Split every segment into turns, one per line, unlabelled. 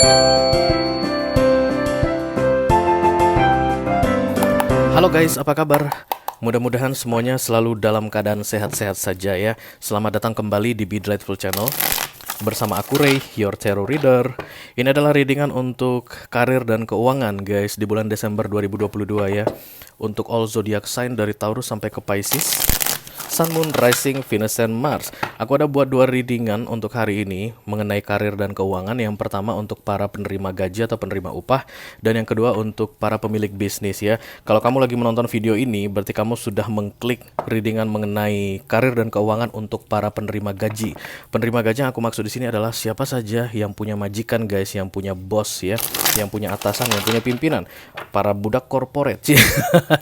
Halo guys, apa kabar? Mudah-mudahan semuanya selalu dalam keadaan sehat-sehat saja ya. Selamat datang kembali di Be Delightful Channel. Bersama aku Ray, your tarot reader. Ini adalah readingan untuk karir dan keuangan guys di bulan Desember 2022 ya. Untuk all zodiac sign dari Taurus sampai ke Pisces. Sun, Moon, Rising, Venus, and Mars. Aku ada buat dua readingan untuk hari ini mengenai karir dan keuangan. Yang pertama untuk para penerima gaji atau penerima upah, dan yang kedua untuk para pemilik bisnis ya. Kalau kamu lagi menonton video ini, berarti kamu sudah mengklik readingan mengenai karir dan keuangan untuk para penerima gaji. Penerima gaji yang aku maksud di sini adalah siapa saja yang punya majikan guys, yang punya bos ya, yang punya atasan, yang punya pimpinan, para budak korporat.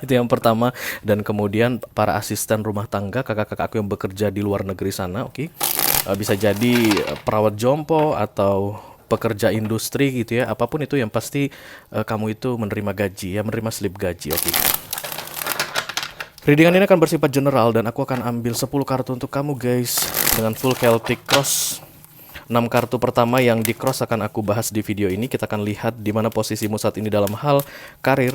Itu yang pertama. Dan kemudian para asisten rumah tangga, kakak-kakak aku yang bekerja di luar negeri sana, oke. Bisa jadi perawat jompo atau pekerja industri gitu ya, apapun itu yang pasti kamu itu menerima gaji ya, menerima slip gaji, oke. Readingan ini akan bersifat general dan aku akan ambil 10 kartu untuk kamu guys dengan full Celtic Cross. 6 kartu pertama yang di cross akan aku bahas di video ini. Kita akan lihat di mana posisimu saat ini dalam hal karir,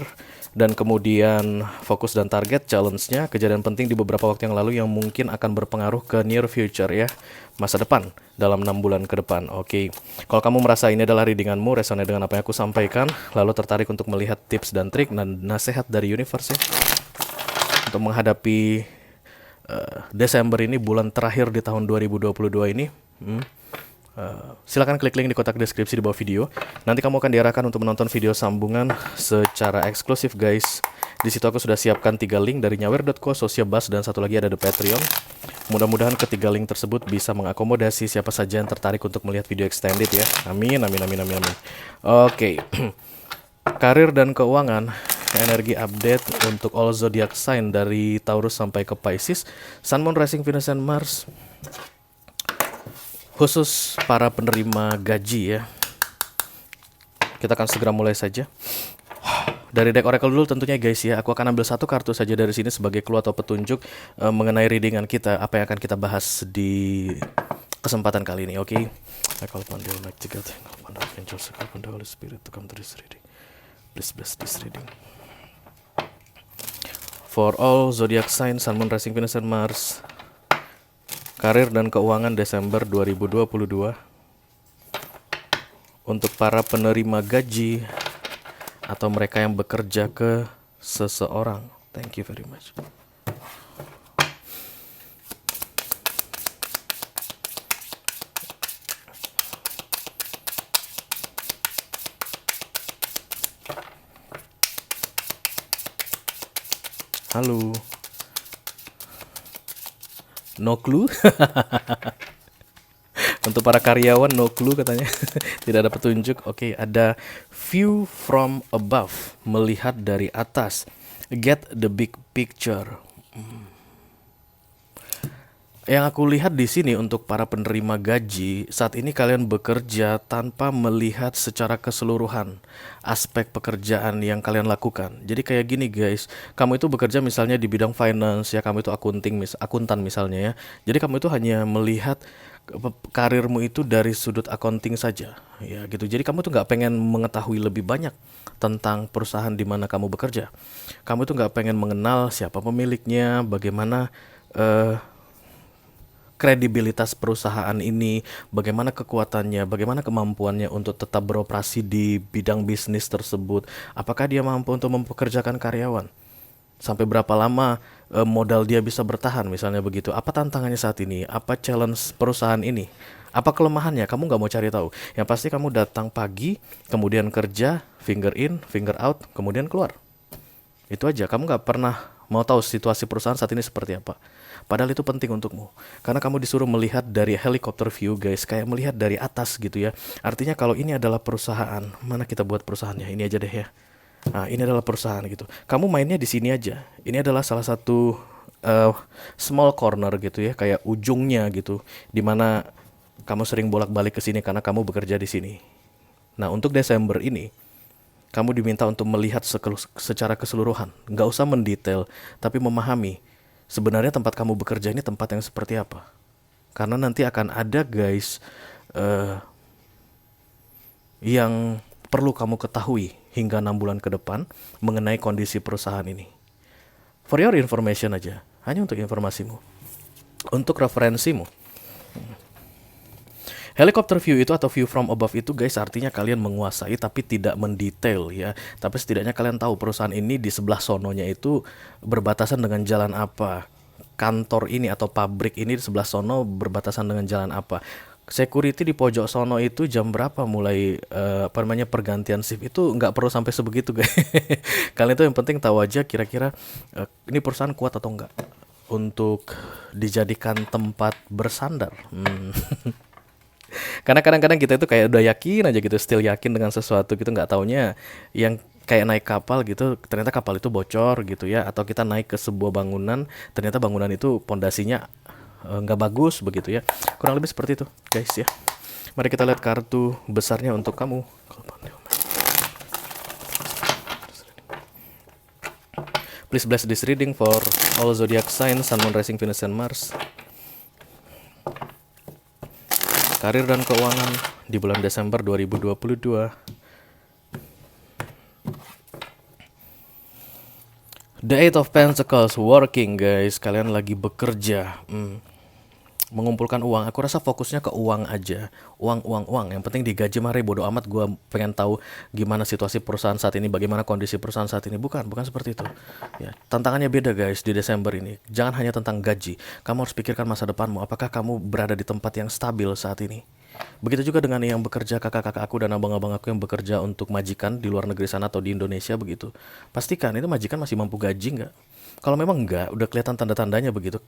dan kemudian fokus dan target, challenge-nya, kejadian penting di beberapa waktu yang lalu yang mungkin akan berpengaruh ke near future ya, masa depan dalam 6 bulan ke depan. Oke. Kalau kamu merasa ini adalah readinganmu, resonate dengan apa yang aku sampaikan, lalu tertarik untuk melihat tips dan trik dan nasihat dari universe ya, untuk menghadapi Desember ini, bulan terakhir di tahun 2022 ini, silakan klik link di kotak deskripsi di bawah video. Nanti kamu akan diarahkan untuk menonton video sambungan secara eksklusif guys. Di situ aku sudah siapkan 3 link dari nyawer.co, Sociabuzz, dan satu lagi ada The Patreon. Mudah-mudahan ketiga link tersebut bisa mengakomodasi siapa saja yang tertarik untuk melihat video extended ya. Amin, amin, amin, amin, amin. Oke. Karir dan keuangan, energi update untuk all zodiac sign dari Taurus sampai ke Pisces, Sun, Moon, Rising, Venus, and Mars. Khusus para penerima gaji ya. Kita akan segera mulai saja. Dari deck oracle dulu tentunya guys ya. Aku akan ambil satu kartu saja dari sini sebagai clue atau petunjuk mengenai readingan kita, apa yang akan kita bahas di kesempatan kali ini, oke? I call upon the Almighty God, I call upon the angels, I call upon the Holy Spirit to come to this reading. Please bless this reading. For all zodiac signs, Sun, Moon, Rising, Venus, and Mars. Karir dan keuangan Desember 2022. Untuk para penerima gaji atau mereka yang bekerja ke seseorang. Thank you very much. Halo. No clue? Untuk para karyawan no clue katanya. Tidak ada petunjuk. Oke, ada view from above, melihat dari atas. Get the big picture. Yang aku lihat di sini untuk para penerima gaji, saat ini kalian bekerja tanpa melihat secara keseluruhan aspek pekerjaan yang kalian lakukan. Jadi kayak gini guys, kamu itu bekerja misalnya di bidang finance ya, kamu itu akuntan misalnya ya. Jadi kamu itu hanya melihat karirmu itu dari sudut accounting saja ya gitu. Jadi kamu tuh nggak pengen mengetahui lebih banyak tentang perusahaan di mana kamu bekerja. Kamu tuh nggak pengen mengenal siapa pemiliknya, bagaimana kredibilitas perusahaan ini, bagaimana kekuatannya, bagaimana kemampuannya untuk tetap beroperasi di bidang bisnis tersebut. Apakah dia mampu untuk mempekerjakan karyawan? Sampai berapa lama modal dia bisa bertahan misalnya begitu. Apa tantangannya saat ini? Apa challenge perusahaan ini? Apa kelemahannya? Kamu nggak mau cari tahu. Yang pasti kamu datang pagi, kemudian kerja, finger in, finger out, kemudian keluar. Itu aja. Kamu nggak pernah mau tahu situasi perusahaan saat ini seperti apa. Padahal itu penting untukmu. Karena kamu disuruh melihat dari helicopter view guys. Kayak melihat dari atas gitu ya. Artinya kalau ini adalah perusahaan, mana kita buat perusahaannya? Ini aja deh ya. Nah, ini adalah perusahaan gitu. Kamu mainnya di sini aja. Ini adalah salah satu small corner gitu ya, kayak ujungnya gitu, dimana kamu sering bolak-balik ke sini karena kamu bekerja di sini. Nah, untuk Desember ini, kamu diminta untuk melihat secara keseluruhan. Nggak usah mendetail, tapi memahami sebenarnya tempat kamu bekerja ini tempat yang seperti apa. Karena nanti akan ada guys yang perlu kamu ketahui hingga 6 bulan ke depan mengenai kondisi perusahaan ini. For your information aja, hanya untuk informasimu, untuk referensimu. Helicopter view itu atau view from above itu guys artinya kalian menguasai tapi tidak mendetail ya. Tapi setidaknya kalian tahu perusahaan ini di sebelah sononya itu berbatasan dengan jalan apa. Kantor ini atau pabrik ini di sebelah sono berbatasan dengan jalan apa. Security di pojok sono itu jam berapa mulai pergantian shift itu nggak perlu sampai sebegitu guys. Kalian tuh yang penting tahu aja kira-kira ini perusahaan kuat atau enggak untuk dijadikan tempat bersandar. Karena kadang-kadang kita itu kayak udah yakin aja gitu, still yakin dengan sesuatu gitu, nggak taunya yang kayak naik kapal gitu, ternyata kapal itu bocor gitu ya, atau kita naik ke sebuah bangunan, ternyata bangunan itu pondasinya nggak bagus begitu ya. Kurang lebih seperti itu, guys ya. Mari kita lihat kartu besarnya untuk kamu. Please bless this reading for all zodiac signs, Sun, Moon, Rising, Venus, and Mars. Karir dan keuangan di bulan Desember 2022. The Eight of Pentacles, working guys. Kalian lagi bekerja, mengumpulkan uang. Aku rasa fokusnya ke uang aja. Uang. Yang penting digaji mari, bodo amat. Gue pengen tahu gimana situasi perusahaan saat ini, bagaimana kondisi perusahaan saat ini. Bukan seperti itu ya. Tantangannya beda guys di Desember ini. Jangan hanya tentang gaji. Kamu harus pikirkan masa depanmu. Apakah kamu berada di tempat yang stabil saat ini? Begitu juga dengan yang bekerja, kakak-kakak aku dan abang-abang aku yang bekerja untuk majikan di luar negeri sana atau di Indonesia begitu. Pastikan itu majikan masih mampu gaji nggak? Kalau memang enggak, udah kelihatan tanda-tandanya begitu,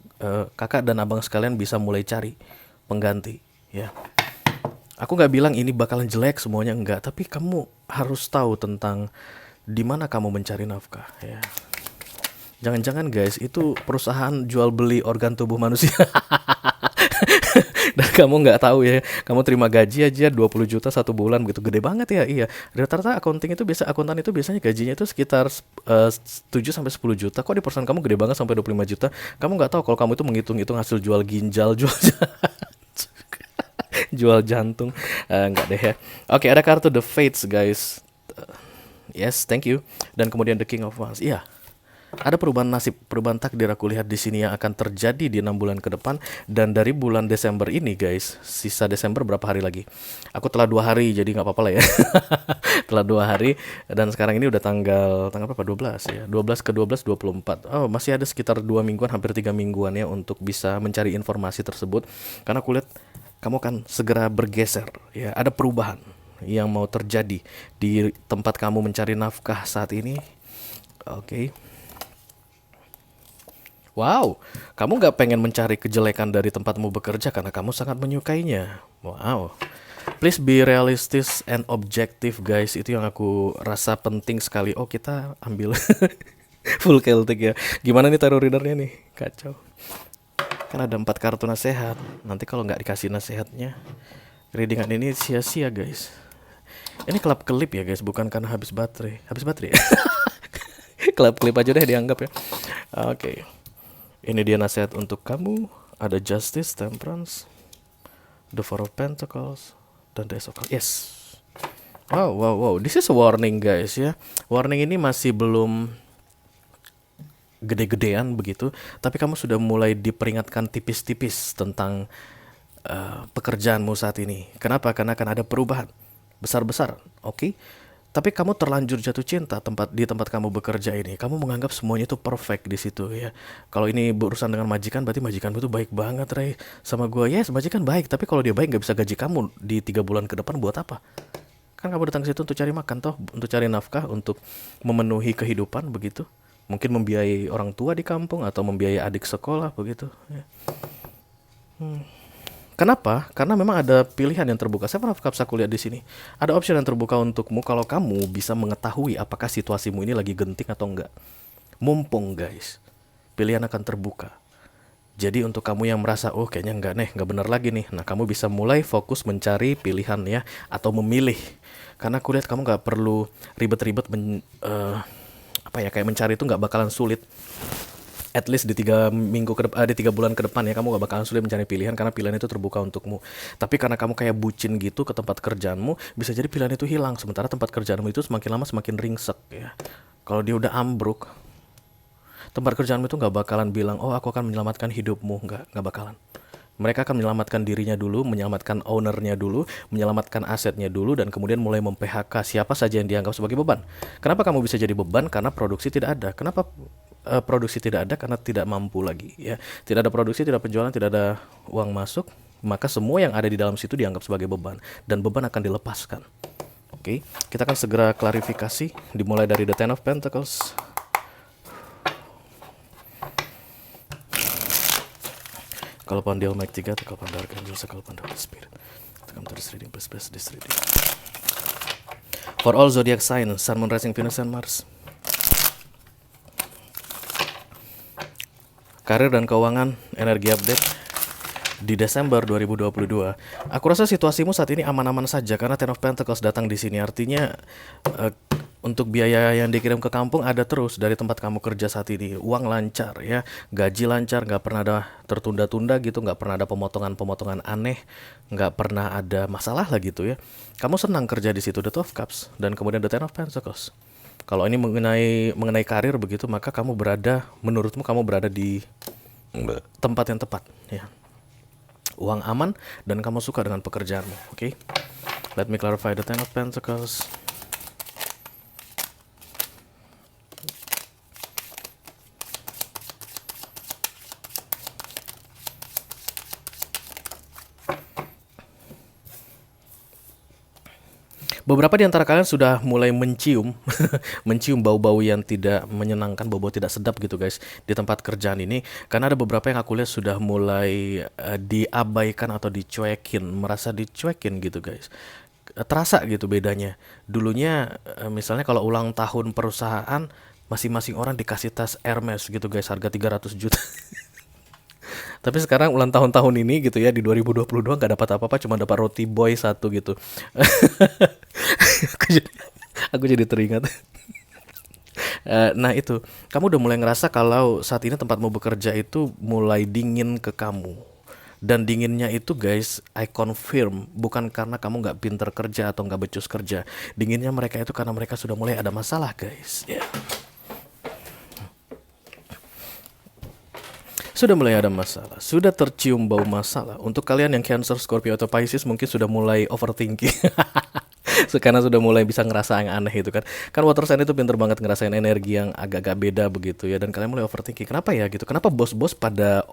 kakak dan abang sekalian bisa mulai cari pengganti ya. Aku nggak bilang ini bakalan jelek semuanya, enggak, tapi kamu harus tahu tentang di mana kamu mencari nafkah ya. Jangan-jangan guys itu perusahaan jual beli organ tubuh manusia. Dan kamu nggak tahu ya, kamu terima gaji aja 20 juta 1 bulan begitu, gede banget ya. Iya, rata-rata akuntan itu biasanya gajinya itu sekitar 7 sampai 10 juta. Kok di perusahaan kamu gede banget sampai 25 juta? Kamu nggak tahu kalau kamu itu menghitung-hitung hasil jual ginjal, jual jantung. Nggak deh ya. Oke, ada kartu The Fates guys. Yes, thank you. Dan kemudian The King of Wands. Iya. Ada perubahan nasib, perubahan takdir aku lihat di sini yang akan terjadi di 6 bulan ke depan. Dan dari bulan Desember ini guys, sisa Desember berapa hari lagi? Aku telah 2 hari, jadi nggak apa-apa lah ya. Telah 2 hari dan sekarang ini udah tanggal berapa? 12 ya. 12 ke 12 24. Oh, masih ada sekitar 2 mingguan, hampir 3 mingguan ya untuk bisa mencari informasi tersebut. Karena aku lihat kamu akan segera bergeser ya. Ada perubahan yang mau terjadi di tempat kamu mencari nafkah saat ini. Oke. Wow, kamu gak pengen mencari kejelekan dari tempatmu bekerja karena kamu sangat menyukainya. Wow. Please be realistic and objective guys. Itu yang aku rasa penting sekali. Oh, kita ambil full Celtic ya. Gimana nih tarot readernya nih? Kacau. Kan ada 4 kartu nasihat. Nanti kalau gak dikasih nasihatnya, readingan ini sia-sia guys. Ini kelap-kelip ya guys, bukan karena habis baterai. Habis baterai ya? Kelap-kelip aja deh dianggap ya. Oke. Ini dia nasihat untuk kamu. Ada Justice, Temperance, The Four of Pentacles, dan The Ace of Cups. Yes. Wow. This is a warning guys ya. Warning ini masih belum gede-gedean begitu, tapi kamu sudah mulai diperingatkan tipis-tipis tentang pekerjaanmu saat ini. Kenapa? Karena akan ada perubahan besar-besar. Oke. Tapi kamu terlanjur jatuh cinta di tempat kamu bekerja ini. Kamu menganggap semuanya itu perfect di situ ya. Kalau ini berurusan dengan majikan, berarti majikanmu itu baik banget, Ray. Sama gue, yes, majikan baik. Tapi kalau dia baik gak bisa gaji kamu di 3 bulan ke depan buat apa? Kan kamu datang ke situ untuk cari makan toh, untuk cari nafkah, untuk memenuhi kehidupan begitu. Mungkin membiayai orang tua di kampung atau membiayai adik sekolah begitu ya. Kenapa? Karena memang ada pilihan yang terbuka. Seven of Cups aku lihat di sini. Ada option yang terbuka untukmu kalau kamu bisa mengetahui apakah situasimu ini lagi genting atau enggak. Mumpung guys, pilihan akan terbuka. Jadi untuk kamu yang merasa, oh kayaknya enggak benar lagi nih. Nah, kamu bisa mulai fokus mencari pilihan ya, atau memilih. Karena aku lihat kamu nggak perlu ribet-ribet kayak mencari itu nggak bakalan sulit. at least di 3 minggu di 3 bulan ke depan ya, kamu gak bakalan sulit mencari pilihan karena pilihan itu terbuka untukmu. Tapi karena kamu kayak bucin gitu ke tempat kerjaanmu, bisa jadi pilihan itu hilang. Sementara tempat kerjaanmu itu semakin lama semakin ringsek ya. Kalau dia udah ambruk, tempat kerjaanmu itu nggak bakalan bilang, oh aku akan menyelamatkan hidupmu, nggak bakalan. Mereka akan menyelamatkan dirinya dulu, menyelamatkan ownernya dulu, menyelamatkan asetnya dulu, dan kemudian mulai mem-PHK siapa saja yang dianggap sebagai beban. Kenapa kamu bisa jadi beban? Karena produksi tidak ada. Kenapa produksi tidak ada? Karena tidak mampu lagi. Ya, tidak ada produksi, tidak ada penjualan, tidak ada uang masuk. Maka semua yang ada di dalam situ dianggap sebagai beban, dan beban akan dilepaskan. Oke, kita akan segera klarifikasi. Dimulai dari the Ten of Pentacles. Kalau pandai Almighty 3, kalau pandai Archangel, kalau pandai Holy Spirit. Come to this reading, please bless this reading. For all zodiac sign, Sun, Moon, Rising, Venus, and Mars. Karir dan keuangan, energi update di Desember 2022. Aku rasa situasimu saat ini aman-aman saja karena Ten of Pentacles datang di sini. Artinya untuk biaya yang dikirim ke kampung ada terus dari tempat kamu kerja saat ini. Uang lancar ya, gaji lancar, nggak pernah ada tertunda-tunda gitu, nggak pernah ada pemotongan-pemotongan aneh, nggak pernah ada masalah lah gitu ya. Kamu senang kerja di situ, the Two of Cups dan kemudian the Ten of Pentacles. Kalau ini mengenai karir begitu, maka menurutmu kamu berada di tempat yang tepat ya. Uang aman dan kamu suka dengan pekerjaanmu. Oke. Let me clarify the Ten of Pentacles. Beberapa di antara kalian sudah mulai mencium mencium bau-bau yang tidak menyenangkan, bau-bau tidak sedap gitu guys di tempat kerjaan ini, karena ada beberapa yang aku lihat sudah mulai diabaikan atau dicuekin, merasa dicuekin gitu guys. Terasa gitu bedanya. Dulunya misalnya kalau ulang tahun perusahaan, masing-masing orang dikasih tas Hermes gitu guys, harga 300 juta. Tapi sekarang ulang tahun ini gitu ya, di 2022 nggak dapat apa-apa, cuma dapat roti boy satu gitu. aku jadi aku jadi teringat. Nah itu, kamu udah mulai ngerasa kalau saat ini tempatmu bekerja itu mulai dingin ke kamu. Dan dinginnya itu guys, I confirm, bukan karena kamu nggak pinter kerja atau nggak becus kerja. Dinginnya mereka itu karena mereka sudah mulai ada masalah guys. Yeah. Sudah mulai ada masalah, sudah tercium bau masalah. Untuk kalian yang Cancer, Scorpio, atau Pisces mungkin sudah mulai overthinking. Karena sudah mulai bisa ngerasa yang aneh itu kan. Kan water sign itu pinter banget ngerasain energi yang agak-agak beda begitu ya. Dan kalian mulai overthinking. Kenapa ya gitu? Kenapa bos-bos pada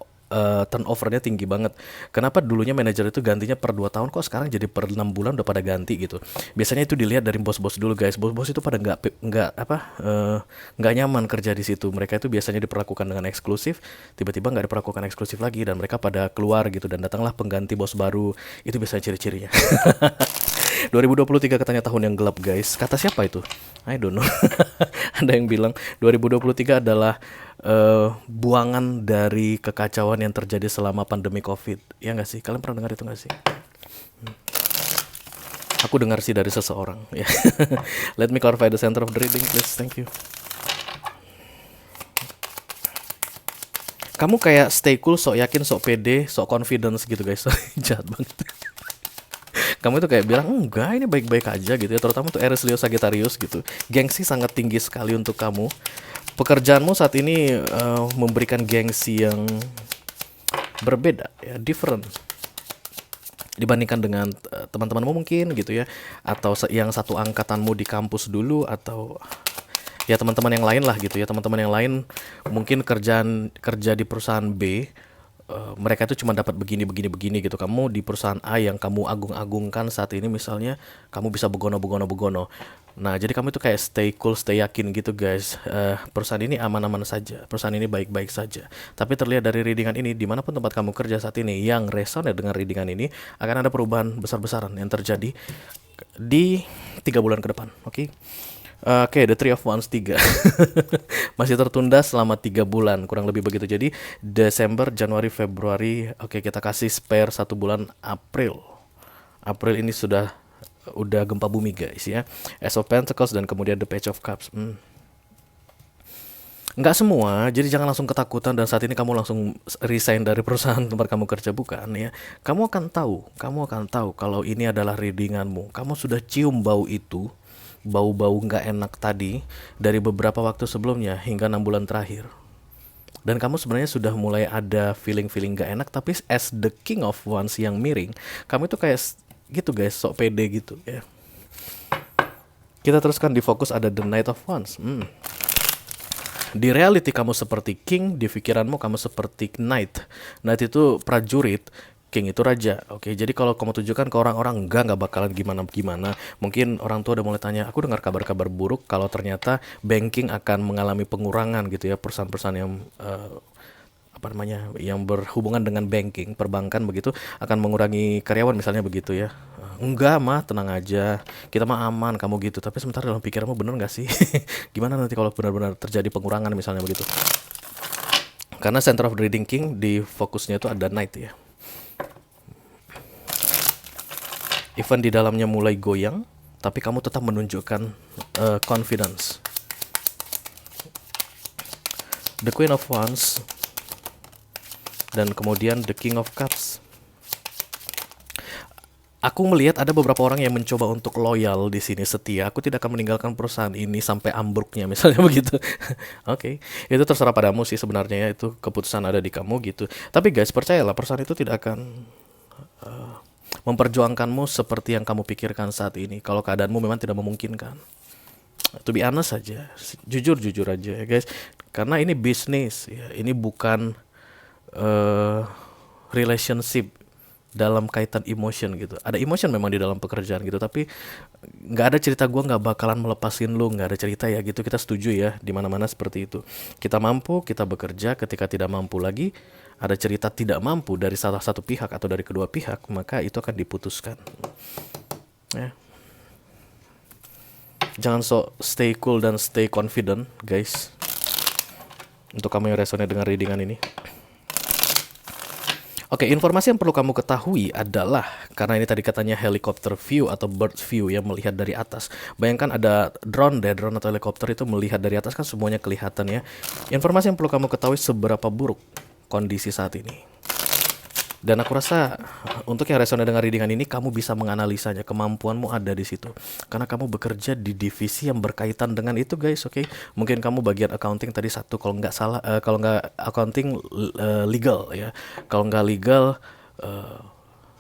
turnovernya tinggi banget? Kenapa dulunya manajer itu gantinya per 2 tahun, kok sekarang jadi per 6 bulan udah pada ganti gitu? Biasanya itu dilihat dari bos-bos dulu guys. Bos-bos itu pada nggak nyaman kerja di situ. Mereka itu biasanya diperlakukan dengan eksklusif, tiba-tiba nggak diperlakukan eksklusif lagi dan mereka pada keluar gitu, dan datanglah pengganti bos baru. Itu biasanya ciri-cirinya. 2023 katanya tahun yang gelap guys. Kata siapa itu? I don't know. Ada yang bilang 2023 adalah buangan dari kekacauan yang terjadi selama pandemi COVID. Ya nggak sih? Kalian pernah dengar itu nggak sih? Aku dengar sih dari seseorang. Ya. Let me clarify the center of the reading, please. Thank you. Kamu kayak stay cool, sok yakin, sok pede, sok confidence gitu guys. Jahat banget. Kamu itu kayak bilang, enggak ini baik-baik aja gitu ya. Terutama untuk Aries, Leo, Sagittarius gitu. Gengsi sangat tinggi sekali untuk kamu. Pekerjaanmu saat ini memberikan gengsi yang berbeda ya, different dibandingkan dengan teman-temanmu mungkin gitu ya, atau yang satu angkatanmu di kampus dulu, atau ya teman-teman yang lain lah gitu ya. Teman-teman yang lain mungkin kerja di perusahaan B, mereka itu cuma dapat begini gitu. Kamu di perusahaan A yang kamu agung-agungkan saat ini misalnya, kamu bisa begono. Nah jadi kamu itu kayak stay cool, stay yakin gitu guys. Perusahaan ini aman-aman saja, perusahaan ini baik-baik saja. Tapi terlihat dari readingan ini, dimanapun tempat kamu kerja saat ini yang resonate dengan readingan ini, akan ada perubahan besar-besaran yang terjadi di 3 bulan ke depan. Oke? Oke, the Three of Wands 3. Masih tertunda selama 3 bulan, kurang lebih begitu. Jadi Desember, Januari, Februari. Oke, kita kasih spare 1 bulan April. April ini udah gempa bumi guys ya. Ace of Pentacles dan kemudian the Page of Cups. Nggak semua, jadi jangan langsung ketakutan dan saat ini kamu langsung resign dari perusahaan tempat kamu kerja, bukan ya. Kamu akan tahu kalau ini adalah readinganmu. Kamu sudah cium bau itu, bau-bau nggak enak tadi dari beberapa waktu sebelumnya hingga 6 bulan terakhir. Dan kamu sebenarnya sudah mulai ada feeling-feeling gak enak, tapi as the king of wands yang miring, kamu itu kayak gitu guys, sok pede gitu ya. Kita teruskan di fokus ada the knight of wands. Di reality kamu seperti king, di pikiranmu kamu seperti knight. Knight itu prajurit, king itu raja. Oke, jadi kalau kamu tunjukkan ke orang-orang nggak bakalan gimana-gimana. Mungkin orang tua udah mulai tanya, aku dengar kabar-kabar buruk kalau ternyata banking akan mengalami pengurangan gitu ya, perusahaan-perusahaan yang apa namanya, yang berhubungan dengan banking, perbankan begitu akan mengurangi karyawan misalnya begitu ya. Enggak mah, tenang aja, kita mah aman kamu gitu. Tapi sementara dalam pikiranmu bener nggak sih? Gimana nanti kalau benar-benar terjadi pengurangan misalnya begitu? Karena center of the reading king di fokusnya itu ada knight ya. Even di dalamnya mulai goyang, tapi kamu tetap menunjukkan confidence. The Queen of Wands dan kemudian the King of Cups. Aku melihat ada beberapa orang yang mencoba untuk loyal di sini, setia. Aku tidak akan meninggalkan perusahaan ini sampai ambruknya, misalnya begitu. Oke, itu terserah padamu sih sebenarnya ya, itu keputusan ada di kamu gitu. Tapi guys, percayalah perusahaan itu tidak akan memperjuangkanmu seperti yang kamu pikirkan saat ini. Kalau keadaanmu memang tidak memungkinkan. To be honest saja, jujur aja ya guys. Karena ini bisnis, ya. Ini bukan relationship dalam kaitan emotion gitu. Ada emotion memang di dalam pekerjaan gitu, tapi nggak ada cerita gue nggak bakalan melepasin lu, nggak ada cerita ya gitu. Kita setuju ya, di mana-mana seperti itu. Kita mampu, kita bekerja. Ketika tidak mampu lagi, ada cerita tidak mampu dari salah satu pihak atau dari kedua pihak, maka itu akan diputuskan. Ya. Jangan sok stay cool dan stay confident, guys. Untuk kamu yang resonate dengan readingan ini. Oke, informasi yang perlu kamu ketahui adalah, karena ini tadi katanya helicopter view atau bird view yang melihat dari atas. Bayangkan ada drone atau helikopter itu melihat dari atas kan semuanya kelihatan ya. Informasi yang perlu kamu ketahui seberapa buruk kondisi saat ini. Dan aku rasa untuk yang resonate dengan readingan ini, kamu bisa menganalisanya, kemampuanmu ada di situ. Karena kamu bekerja di divisi yang berkaitan dengan itu guys, oke? Mungkin kamu bagian accounting tadi satu, kalau nggak salah, kalau nggak accounting legal ya. Kalau nggak legal,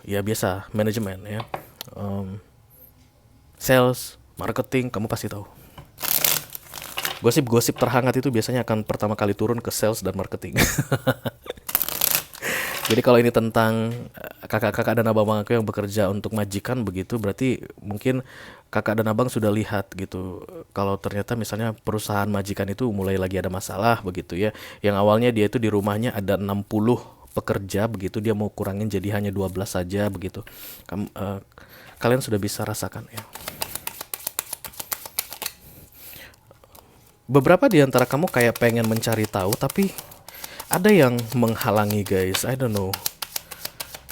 ya biasa manajemen ya. Sales, marketing, kamu pasti tahu. Gosip-gosip terhangat itu biasanya akan pertama kali turun ke sales dan marketing. Jadi kalau ini tentang kakak-kakak dan abang aku yang bekerja untuk majikan begitu, berarti mungkin kakak dan abang sudah lihat gitu. Kalau ternyata misalnya perusahaan majikan itu mulai lagi ada masalah begitu ya. Yang awalnya dia itu di rumahnya ada 60 pekerja begitu, dia mau kurangin jadi hanya 12 saja begitu. Kalian sudah bisa rasakan ya. Beberapa di antara kamu kayak pengen mencari tahu, tapi ada yang menghalangi guys, I don't know.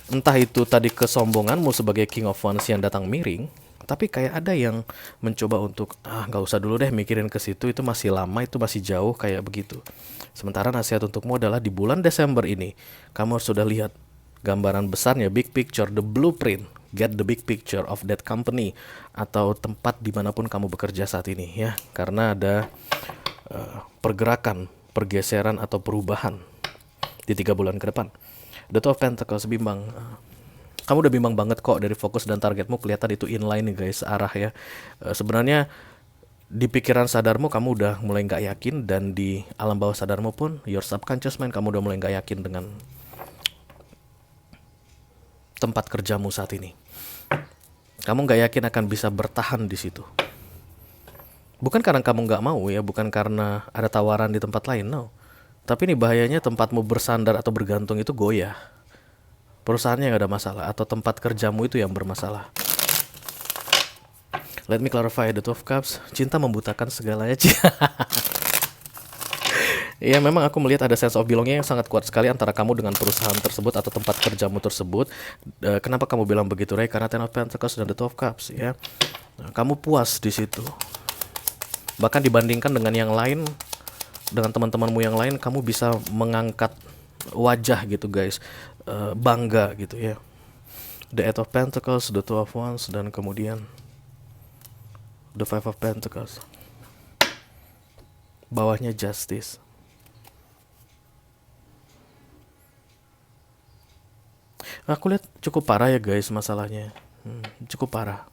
Entah itu tadi kesombonganmu sebagai King of Wands yang datang miring, tapi kayak ada yang mencoba untuk nggak usah dulu deh mikirin ke situ, itu masih lama, itu masih jauh kayak begitu. Sementara nasihat untukmu adalah di bulan Desember ini, kamu harus sudah lihat gambaran besarnya, big picture, the blueprint, get the big picture of that company atau tempat dimanapun kamu bekerja saat ini ya, karena ada pergerakan, pergeseran atau perubahan di 3 bulan ke depan. The Two of Pentacles, bimbang. Kamu udah bimbang banget kok, dari fokus dan targetmu kelihatan itu inline nih guys, arah ya. Sebenarnya di pikiran sadarmu kamu udah mulai nggak yakin, dan di alam bawah sadarmu pun, your subconscious mind, kamu udah mulai nggak yakin dengan tempat kerjamu saat ini. Kamu nggak yakin akan bisa bertahan di situ. Bukan karena kamu nggak mau ya, bukan karena ada tawaran di tempat lain, no. Tapi ini bahayanya tempatmu bersandar atau bergantung itu goyah. Perusahaannya nggak ada masalah, atau tempat kerjamu itu yang bermasalah. Let me clarify, the Two of Cups, cinta membutakan segalanya. Ya memang aku melihat ada sense of belonging yang sangat kuat sekali antara kamu dengan perusahaan tersebut atau tempat kerjamu tersebut. Kenapa kamu bilang begitu, Ray? Karena Ten of Pentacles dan the Two of Cups ya. Kamu puas di situ. Bahkan dibandingkan dengan yang lain, dengan teman-temanmu yang lain, kamu bisa mengangkat wajah gitu guys. Bangga gitu ya. The Eight of Pentacles, the Two of Wands, dan kemudian the Five of Pentacles. Bawahnya Justice. Aku lihat cukup parah ya guys masalahnya. Cukup parah.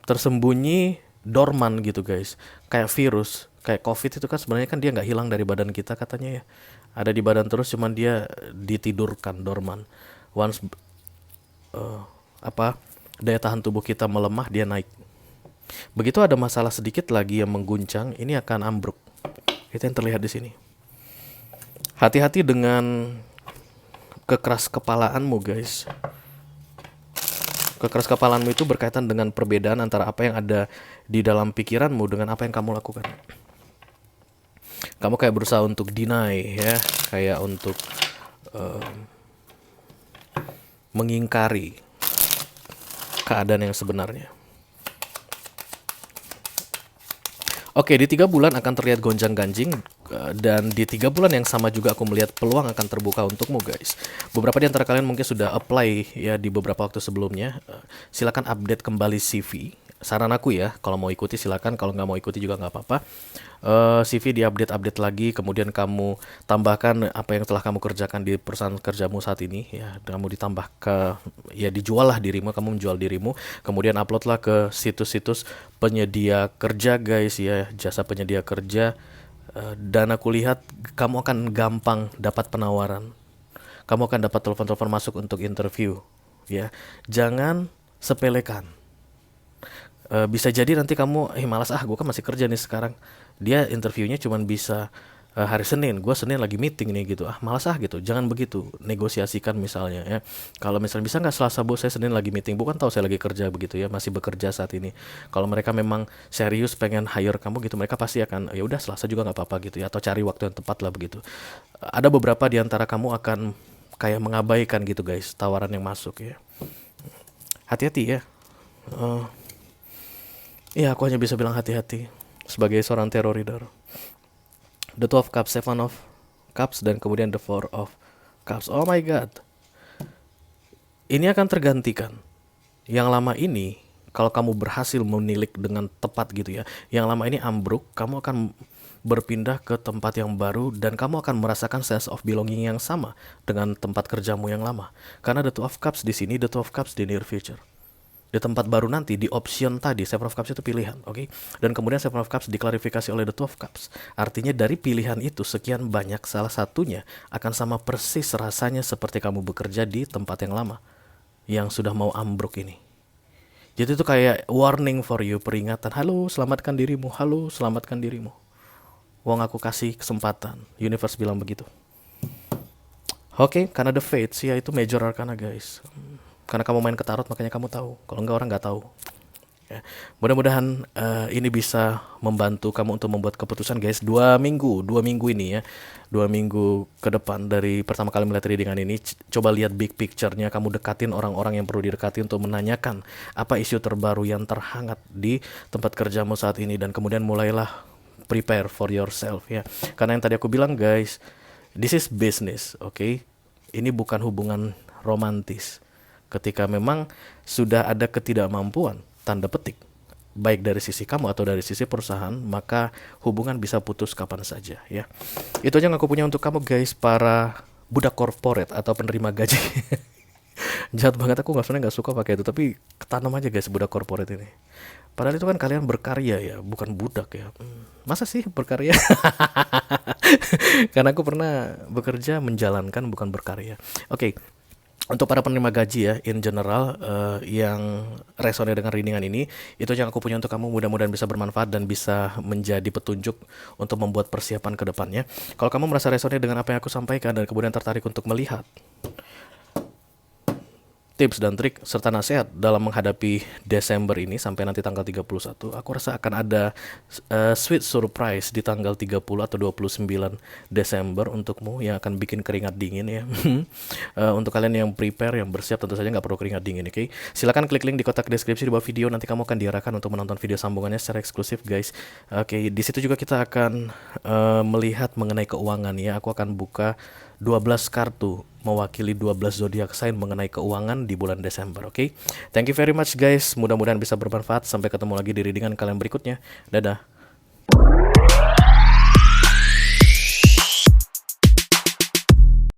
Tersembunyi, dorman gitu guys. Kayak virus, kayak COVID itu kan sebenarnya kan dia nggak hilang dari badan kita katanya ya. Ada di badan terus, cuman dia ditidurkan, dorman. Once daya tahan tubuh kita melemah, dia naik. Begitu ada masalah sedikit lagi yang mengguncang, ini akan ambruk. Itu yang terlihat di sini. Hati-hati dengan kekeras kepalaanmu guys. Kekeras kepalaanmu itu berkaitan dengan perbedaan antara apa yang ada di dalam pikiranmu dengan apa yang kamu lakukan. Kamu kayak berusaha untuk deny ya, kayak untuk mengingkari keadaan yang sebenarnya. Oke, di 3 bulan akan terlihat gonjang-ganjing, dan di 3 bulan yang sama juga aku melihat peluang akan terbuka untukmu guys. Beberapa di antara kalian mungkin sudah apply ya di beberapa waktu sebelumnya. Silakan update kembali CV. Saran aku ya, kalau mau ikuti silakan, kalau nggak mau ikuti juga nggak apa-apa. CV diupdate lagi, kemudian kamu tambahkan apa yang telah kamu kerjakan di perusahaan kerjamu saat ini ya. Kamu ditambah ke, ya dijual lah dirimu, kamu menjual dirimu, kemudian uploadlah ke situs-situs penyedia kerja guys ya, jasa penyedia kerja. Dan aku lihat kamu akan gampang dapat penawaran. Kamu akan dapat telepon-telepon masuk untuk interview ya. Jangan sepelekan. Bisa jadi nanti kamu malas, gue kan masih kerja nih sekarang. Dia interviewnya cuman bisa hari Senin, gue Senin lagi meeting nih gitu, malas gitu. Jangan begitu, negosiasikan misalnya ya. Kalau misalnya bisa nggak Selasa bu, saya Senin lagi meeting, bukan tahu saya lagi kerja begitu ya, masih bekerja saat ini. Kalau mereka memang serius pengen hire kamu gitu, mereka pasti akan ya udah Selasa juga nggak apa-apa gitu ya, atau cari waktu yang tepat lah begitu. Ada beberapa di antara kamu akan kayak mengabaikan gitu guys tawaran yang masuk ya. Hati-hati ya. Iya, aku hanya bisa bilang hati-hati sebagai seorang terror reader. The Two of Cups, Seven of Cups, dan kemudian the Four of Cups. Oh my god. Ini akan tergantikan. Yang lama ini, kalau kamu berhasil menilik dengan tepat gitu ya, yang lama ini ambruk, kamu akan berpindah ke tempat yang baru dan kamu akan merasakan sense of belonging yang sama dengan tempat kerjamu yang lama. Karena the Two of Cups di sini, the Two of Cups di near future. Di tempat baru nanti, di option tadi, Seven of Cups itu pilihan, oke? Dan kemudian Seven of Cups diklarifikasi oleh the Two of Cups. Artinya dari pilihan itu sekian banyak, salah satunya akan sama persis rasanya seperti kamu bekerja di tempat yang lama, yang sudah mau ambruk ini. Jadi itu kayak warning for you, peringatan. Halo, selamatkan dirimu. Halo, selamatkan dirimu. Wong aku kasih kesempatan. Universe bilang begitu. Oke, karena the fates, ya itu major arcana guys. Karena kamu main ke tarot makanya kamu tahu. Kalau enggak orang nggak tahu. Ya. Mudah-mudahan ini bisa membantu kamu untuk membuat keputusan guys. 2 minggu ini ya. 2 minggu ke depan dari pertama kali melihat readingan ini, coba lihat big picture-nya. Kamu dekatin orang-orang yang perlu didekati untuk menanyakan apa isu terbaru yang terhangat di tempat kerjamu saat ini, dan kemudian mulailah prepare for yourself ya. Karena yang tadi aku bilang guys, this is business, oke? Ini bukan hubungan romantis. Ketika memang sudah ada ketidakmampuan, tanda petik, baik dari sisi kamu atau dari sisi perusahaan, maka hubungan bisa putus kapan saja ya. Itu aja yang aku punya untuk kamu guys, para budak corporate atau penerima gaji. Jahat banget, aku sebenarnya nggak suka pakai itu, tapi ketanam aja guys budak corporate ini. Padahal itu kan kalian berkarya ya, bukan budak ya. Masa sih berkarya? Karena aku pernah bekerja menjalankan, bukan berkarya. Oke. Untuk para penerima gaji ya, in general, yang resonate dengan readingan ini, itu yang aku punya untuk kamu. Mudah-mudahan bisa bermanfaat dan bisa menjadi petunjuk untuk membuat persiapan ke depannya. Kalau kamu merasa resonate dengan apa yang aku sampaikan dan kemudian tertarik untuk melihat tips dan trik serta nasihat dalam menghadapi Desember ini sampai nanti tanggal 31. Aku rasa akan ada sweet surprise di tanggal 30 atau 29 Desember untukmu yang akan bikin keringat dingin ya. Untuk kalian yang prepare, yang bersiap, tentu saja nggak perlu keringat dingin, oke? Silakan klik link di kotak deskripsi di bawah video, nanti kamu akan diarahkan untuk menonton video sambungannya secara eksklusif, guys. Oke, di situ juga kita akan melihat mengenai keuangan ya. Aku akan buka 12 kartu mewakili 12 zodiak sign mengenai keuangan di bulan Desember, oke? Thank you very much guys, mudah-mudahan bisa bermanfaat. Sampai ketemu lagi di readingan kalian berikutnya. Dadah.